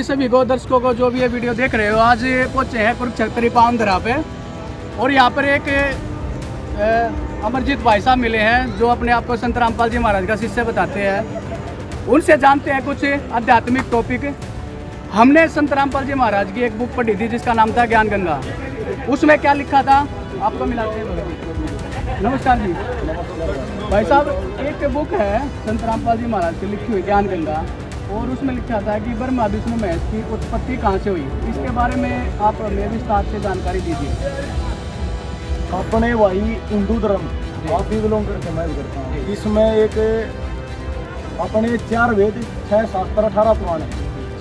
जी सभी को दर्शकों को जो भी ये वीडियो देख रहे हो, आज पहुंचे हैं कुरुक्षेत्र पावनधरा पे और यहाँ पर एक अमरजीत भाई साहब मिले हैं जो अपने आप को संत रामपाल जी महाराज का शिष्य बताते हैं। उनसे जानते हैं कुछ आध्यात्मिक टॉपिक। हमने संत रामपाल जी महाराज की एक बुक पढ़ी थी जिसका नाम था ज्ञान गंगा। उसमें क्या लिखा था आपको मिलाते हैं। नमस्कार जी भाई साहब, एक बुक है संत रामपाल जी महाराज की लिखी हुई ज्ञान गंगा और उसमें लिखा था कि ब्रह्मा विष्णु महेश की उत्पत्ति कहाँ से हुई। इसके बारे में आप हमें विस्तार से जानकारी दीजिए। अपने वही हिंदू धर्म आप भी बिलोंग करके मैं भी करता हूँ। इसमें एक अपने 4 वेद 6 शास्त्र 18 पुराण है,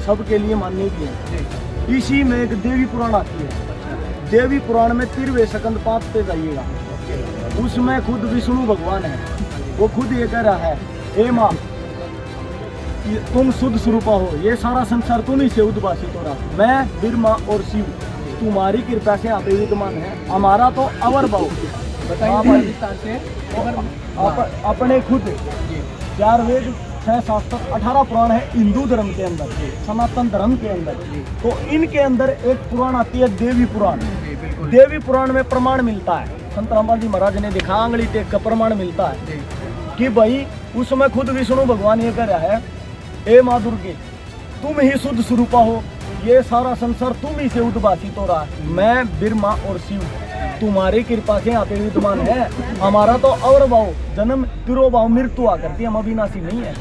सबके लिए मान्य भी है। इसी में एक देवी पुराण आती है। देवी पुराण में 13वें स्कंद 5 पे जाइएगा, उसमें खुद विष्णु भगवान है। वो खुद ये कह रहा है, हे माँ तुम शुद्ध स्वरूपा हो, ये सारा संसार तुम ही से उद्भासित हो रहा। मैं ब्रह्मा और शिव तुम्हारी कृपा से यहाँ पे विद्यमान है। हमारा तो अवर भाव बताइए विस्तार से। अपने खुद 4 वेद 6 शास्त्र 18 पुराण है हिंदू धर्म के अंदर, सनातन धर्म के अंदर। तो इनके अंदर एक पुराण आती है देवी पुराण। देवी पुराण में प्रमाण मिलता है, संत रामपाल जी महाराज ने दिखा आंगली टेक का प्रमाण मिलता है कि भाई उसमें खुद विष्णु भगवान ये कह रहा है, हे माँ दुर्गे तुम ही शुद्ध स्वरूपा हो, ये सारा संसार तुम ही से उद्भासित हो रहा है। मैं ब्रह्मा और शिव तुम्हारी कृपा से यहाँ पे विद्यमान है। हमारा तो और भाव जन्म तिरोभाव मृत्यु आ करती है, हम अविनाशी नहीं है।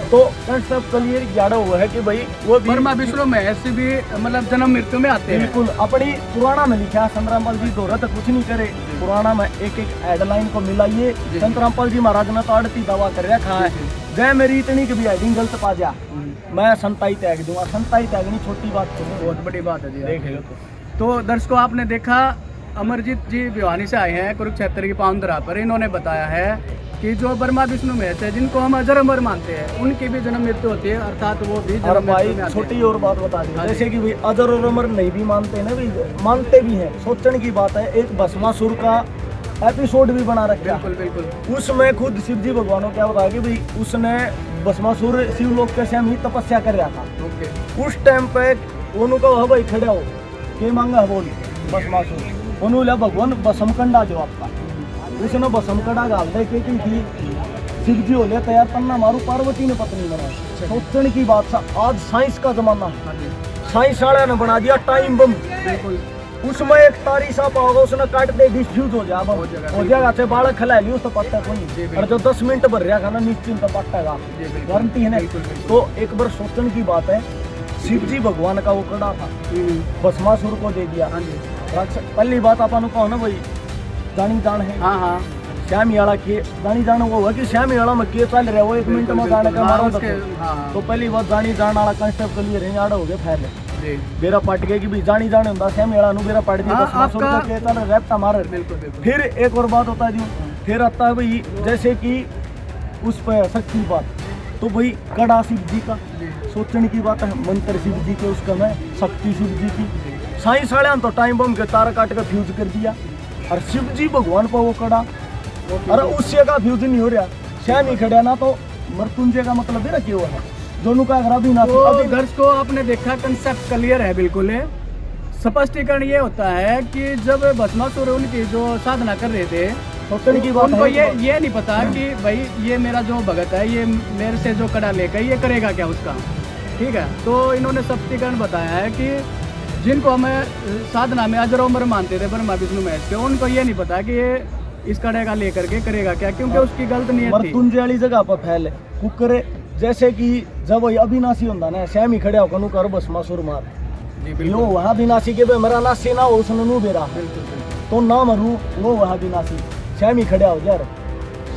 तो कंसेप्ट के लिए ज्ञान हुआ है कि भाई वो ब्रह्मा विष्णु महेश भी मतलब जन्म मृत्यु में आते हैं। बिल्कुल अपनी पुराना में लिखा है। संत रामपाल जी दोहरा कुछ नहीं करे, पुराना में एक हेडलाइन को मिलाइए। संत रामपाल जी महाराज ने तो आड़ती दावा कर रखा है, जय मेरी इतनी की भी हेडिंग गलत पा जा मैं संताई त्याग दूंगा। संताई त्यागनी छोटी बात नहीं, बहुत बड़ी बात है जी। देख लो तो दर्शकों आपने देखा, अमरजीत जी भिवानी से आए हैं कुरुक्षेत्र की पावनधरा पर। इन्होंने बताया है कि जो ब्रह्मा विष्णु महेश है जिनको हम अजर अमर मानते हैं, उनकी भी जन्म मृत्यु होती है, अर्थात वो भी जन्म मृत्यु में। छोटी और बात बता दी, जैसे कि भाई अजर और अमर नहीं भी मानते हैं ना, भी मानते भी हैं। सोचने की बात है, एक भस्मासुर का एपिसोड भी बना रखा है। बिल्कुल। उसमें खुद शिव जी भगवान को क्या बताया कि भाई उसने भस्मासुर शिवलोक के स्वयं ही तपस्या कर रहा था। उस टाइम पे उनको कहा भाई खड़े हो के मांगा बोल भस्मासुर, उन्होंने भगवान बसमकंडा जो आपका उसने बसमकंडा गाल दे के थी शिव जी हो ले तैयार करना मारू पार्वती ने पत्नी बना। सोचने की बात था, आज साइंस का जमाना है, साइंस वाले ने बना दिया टाइम बम। उसमें एक तारी सा पाओगे उसने काट दे डिफ्यूज हो जाएगा से बालक खिला लियो तो पत्ता कोई। और जो 10 मिनट भर रहा खाना निश्चिंत पट्टेगा, गारंटी है ना। तो एक बार सोचने की बात है, शिव जी भगवान का वो कड़ा था, भस्मासुर को दे दिया। पहली बात अपन कहो ना भाई जानी जान है। हाँ श्यामियाड़ा के जानी जान वो है कि श्यामियाड़ा में के चल रहा है वो 1 मिनट में गाने का मारो। तो पहली बात जानी जान वाला कंसेप्ट के लिए रेंजाड़ा हो गया। फैले बेरा पट गया कि भी जानी जाने होता श्यामियाड़ा नु बेरा पट दिया भस्मासुर का के चल रैप्टा मार। फिर एक और बात होता है, फिर आता है भाई जैसे कि उस पर शक्ति बात, तो भाई कड़ा शिव जी का सोचने की बात है, मंत्र शिव जी के उसका मैं शक्ति शिव जी की। साइंस वाले तो टाइम बम के तार काट कर फ्यूज कर दिया और शिव जी भगवान पर वो कड़ा और उससे का फ्यूज नहीं हो रहा। श्याम ही खड़ा ना तो मृत्युंजय का मतलब है क्यों है दोनों का अगर ना। तो अभी दर्शकों आपने देखा कंसेप्ट क्लियर है बिल्कुल। स्पष्टीकरण ये होता है कि जब भस्मासुर उनकी जो साधना कर रहे थे सोचने की बात उनको ये नहीं पता कि भाई ये मेरा जो भगत है ये मेरे से जो कड़ा लेकर ये करेगा क्या उसका। ठीक है, तो इन्होंने स्पष्टीकरण बताया है कि जिनको हमें साधना में अजर उमर मानते थे ब्रह्मा विष्णु महेश के, उनको ये नहीं पता कि ये इस कड़े का लेकर के करेगा क्या, क्योंकि उसकी गलत नियत थी। मृत्युंजय वाली जगह पर फैले कुकर जैसे कि जब वही अविनाशी होता ना श्याम ही खड़े होकर कर भस्मासुर मार यो वहाँ विनाशी के मेरा नाशी ना हो उसने नू बेरा तो ना मरू वो वहाँ विनाशी श्याम ही खड़े हो यार।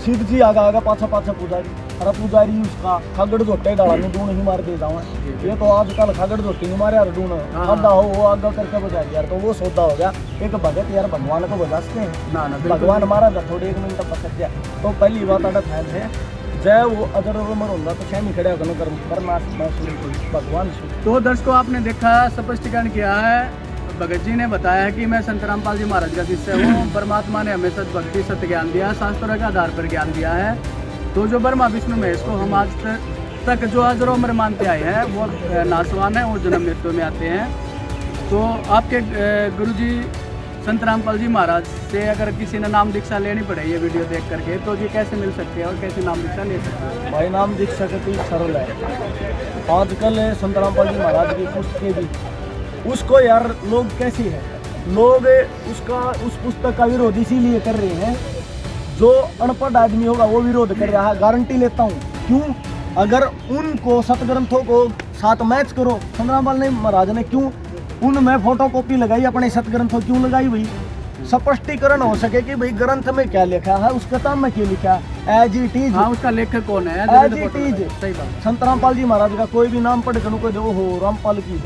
शिव जी आगा आगा पाछा पाछा पुजारी, अरे पुजारी उसका खागड़ झोटे डाला में डून ही मार दे जाऊँ। ये तो आजकल खागड़ झोटी नहीं मारे यार डून आधा हो वो आगा करके बजा यार, तो वो सौदा हो गया। एक भगत यार भगवान को बजाते हैं ना, भगवान मारा था थोड़ी 1 मिनट पसक गया। तो पहली बात आटा फैल है जय वो अजर उमर होगा तो श्यामी खड़े करना भगवान। तो दर्शकों आपने देखा स्पष्टीकरण किया है, भगत जी ने बताया कि मैं संत रामपाल जी महाराज का शिष्य हूँ। परमात्मा ने हमें सत भक्ति सत्य ज्ञान दिया, शास्त्रों के आधार पर ज्ञान दिया है। तो जो ब्रह्मा विष्णु महेश को हम आज तक पुस्तक जो अजर अमर मानते आए हैं वो नासवान है और जन्म मृत्यु में आते हैं। तो आपके गुरुजी संत रामपाल जी महाराज से अगर किसी ने नाम दीक्षा लेनी पड़े ये वीडियो देख करके, तो जी कैसे मिल सकते हैं और कैसे नाम दीक्षा ले सकते हैं? भाई नाम दीक्षा का तो सरल है। आजकल संत रामपाल जी महाराज की पुस्तकें भी उसको यार लोग कैसी है, लोग उस पुस्तक का विरोध इसीलिए कर रहे हैं, जो अनपढ़ आदमी होगा वो विरोध कर रहा है। गारंटी लेता हूँ। क्यों? अगर उनको सतग्रंथों को साथ मैच करो, संत रामपाल ने महाराज ने क्यों उनमें फोटो कॉपी लगाई, अपने सतग्रंथों क्यों लगाई भाई? स्पष्टीकरण हो सके कि भाई ग्रंथ में क्या लिखा है, उस किताब में क्या लिखा है, एज इट इज। हाँ, उसका लेखक कौन है? As it is. सही बात। संत रामपाल जी महाराज का कोई भी नाम पढ़ कर कोई हो रामपाल की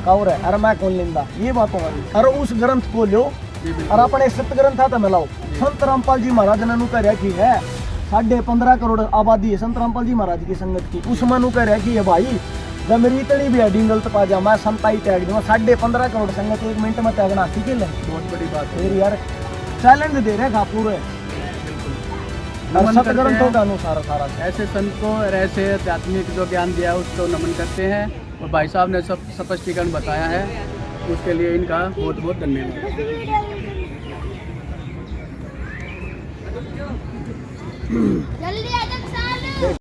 और है, अरे मैं कौन लेंदा, ये बात होगा। अरे उस ग्रंथ को लो और अपने सतग्रंथ हाथ में लाओ। संत रामपाल जी महाराज ने कह रहा कि है 15.5 करोड़ आबादी है संत रामपाल जी महाराज की संगत की, उसमें कह रहा कि है भाई जब मेरी इतनी भी हेडिंग गलत पा जा मैं संताई त्याग दूंगा। 15.5 करोड़ संगत 1 मिनट में त्यागना सीख ले, बहुत बड़ी बात है। फिर यार चैलेंज दे रहे खा पूरे सतग्रंथों के अनुसार सारा। ऐसे संतों और ऐसे आध्यात्मिक जो ज्ञान दिया है उसको नमन करते हैं, और भाई साहब ने सब स्पष्टीकरण बताया है, उसके लिए इनका बहुत बहुत धन्यवाद। जल्दी आ जा।